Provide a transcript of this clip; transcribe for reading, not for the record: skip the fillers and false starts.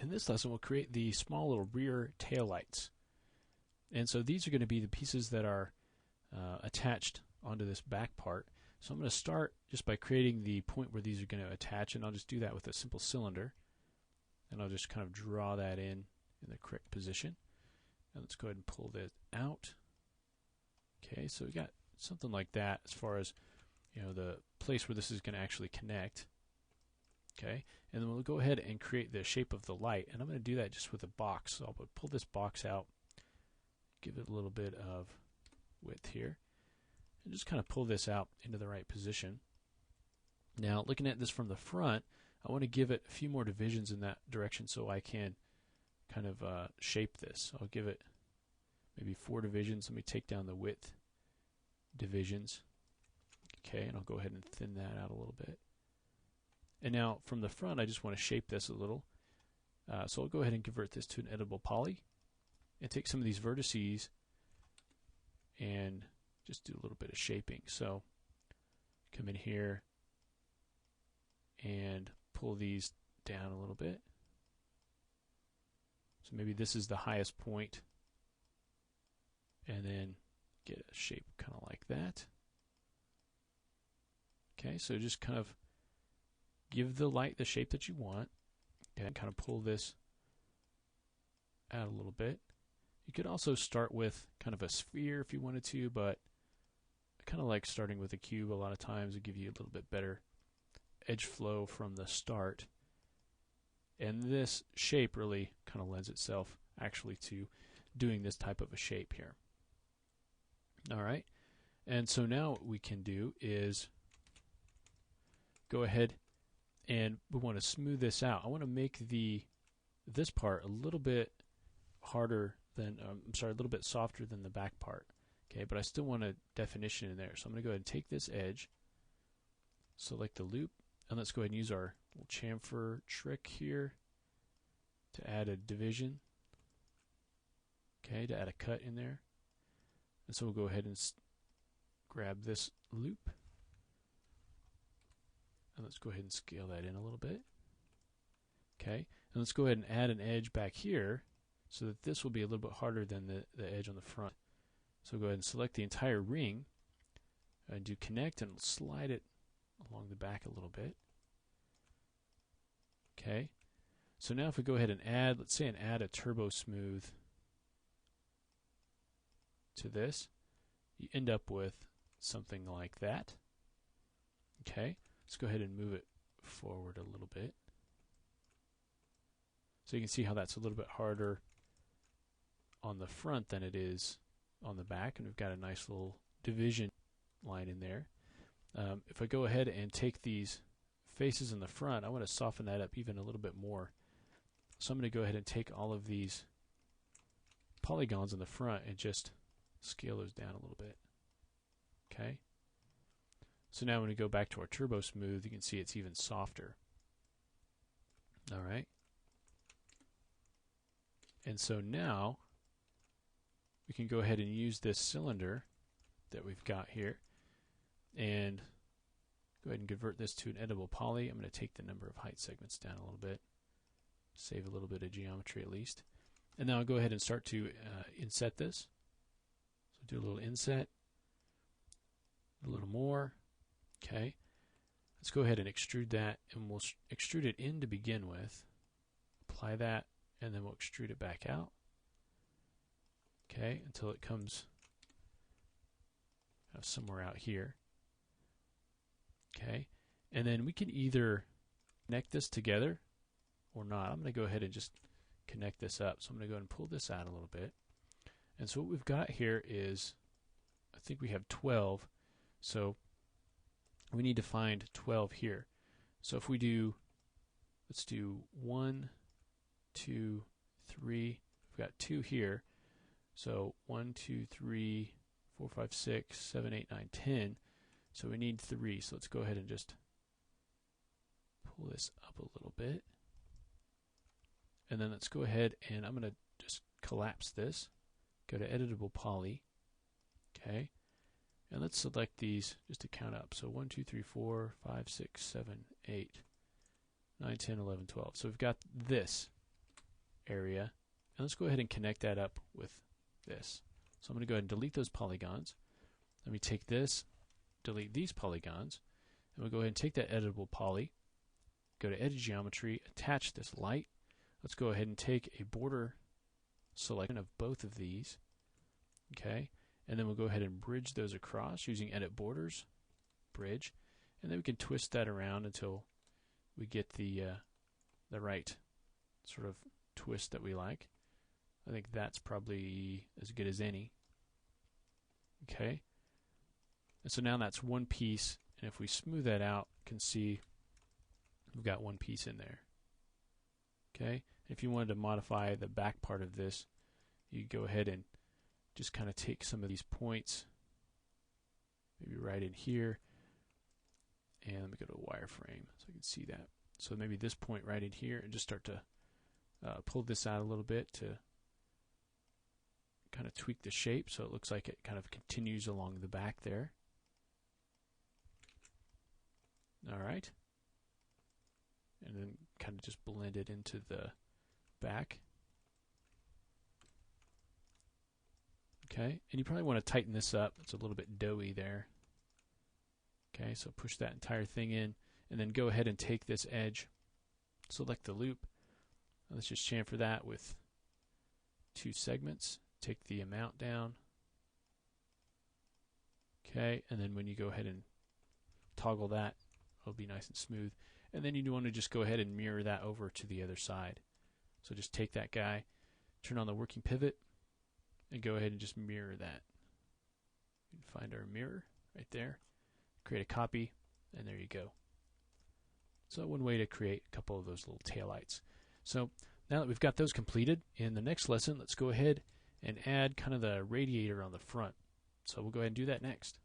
in this lesson, we'll create the small little rear tail lights. And so these are going to be the pieces that are attached onto this back part. So I'm going to start just by creating the point where these are going to attach, and I'll just do that with a simple cylinder. And I'll just kind of draw that in the correct position. And let's go ahead and pull this out. Okay, so we got something like that as far as, you know, the place where this is going to actually connect. Okay, and then we'll go ahead and create the shape of the light, and I'm going to do that just with a box. So I'll pull this box out, give it a little bit of width here, and just kind of pull this out into the right position. Now, looking at this from the front, I want to give it a few more divisions in that direction so I can kind of shape this. I'll give it maybe 4 divisions. Let me take down the width divisions. Okay, and I'll go ahead and thin that out a little bit. And now from the front, I just want to shape this a little. So I'll go ahead and convert this to an editable poly and take some of these vertices and just do a little bit of shaping. So come in here and pull these down a little bit. So maybe this is the highest point, and then get a shape kind of like that. Okay, so just kind of give the light the shape that you want, and kind of pull this out a little bit. You could also start with kind of a sphere if you wanted to, but I kind of like starting with a cube a lot of times. It'll give you a little bit better edge flow from the start. And this shape really kind of lends itself actually to doing this type of a shape here. Alright, and so now what we can do is go ahead and we want to smooth this out. I want to make this part a little bit harder than, a little bit softer than the back part. Okay, but I still want a definition in there. So I'm going to go ahead and take this edge, select the loop, and let's go ahead and use our little chamfer trick here to add a division. Okay, to add a cut in there. And so we'll go ahead and grab this loop. And let's go ahead and scale that in a little bit. Okay, and let's go ahead and add an edge back here so that this will be a little bit harder than the edge on the front. So go ahead and select the entire ring and do connect and slide it along the back a little bit. Okay, so now if we go ahead and add, let's say, and add a turbo smooth to this, you end up with something like that. Okay, let's go ahead and move it forward a little bit. So you can see how that's a little bit harder on the front than it is on the back, and we've got a nice little division line in there. If I go ahead and take these faces in the front, I want to soften that up even a little bit more. So I'm going to go ahead and take all of these polygons in the front and just scale those down a little bit. Okay. So now when we go back to our turbo smooth, you can see it's even softer. Alright. And so now we can go ahead and use this cylinder that we've got here and go ahead and convert this to an editable poly. I'm going to take the number of height segments down a little bit, save a little bit of geometry at least. And now I'll go ahead and start to inset this. So do a little inset, a little more. Okay, let's go ahead and extrude that, and we'll extrude it in to begin with. Apply that, and then we'll extrude it back out. Okay, until it comes somewhere out here. Okay, and then we can either connect this together or not. I'm going to go ahead and just connect this up. So I'm going to go ahead and pull this out a little bit. And so what we've got here is, I think we have 12. So we need to find 12 here. So if we do, let's do 1, 2, 3. We've got 2 here. So 1, 2, 3, 4, 5, 6, 7, 8, 9, 10. So we need 3. So let's go ahead and just pull this up a little bit. And then let's go ahead and I'm going to just collapse this. Go to editable poly. Okay. And let's select these just to count up. So 1, 2, 3, 4, 5, 6, 7, 8, 9, 10, 11, 12. So we've got this. area, and let's go ahead and connect that up with this. So I'm going to go ahead and delete those polygons. Let me take this, delete these polygons, and we'll go ahead and take that editable poly, go to Edit Geometry, attach this light. Let's go ahead and take a border selection of both of these, okay, and then we'll go ahead and bridge those across using Edit Borders, Bridge, and then we can twist that around until we get the right sort of twist that we like. I think that's probably as good as any. Okay, and so now that's one piece, and if we smooth that out, you can see we've got one piece in there. Okay, if you wanted to modify the back part of this, you go ahead and just kind of take some of these points, maybe right in here, and let me go to a wireframe so I can see that. So maybe this point right in here, and just start to pull this out a little bit to kind of tweak the shape so it looks like it kind of continues along the back there. Alright. And then kind of just blend it into the back. Okay, and you probably want to tighten this up. It's a little bit doughy there. Okay, so push that entire thing in, and then go ahead and take this edge, select the loop. Let's just chamfer that with 2 segments. Take the amount down. Okay, and then when you go ahead and toggle that, it'll be nice and smooth. And then you want to just go ahead and mirror that over to the other side. So just take that guy, turn on the working pivot, and go ahead and just mirror that. You can find our mirror right there. Create a copy, and there you go. So one way to create a couple of those little taillights. So now that we've got those completed, in the next lesson, let's go ahead and add kind of the radiator on the front. So we'll go ahead and do that next.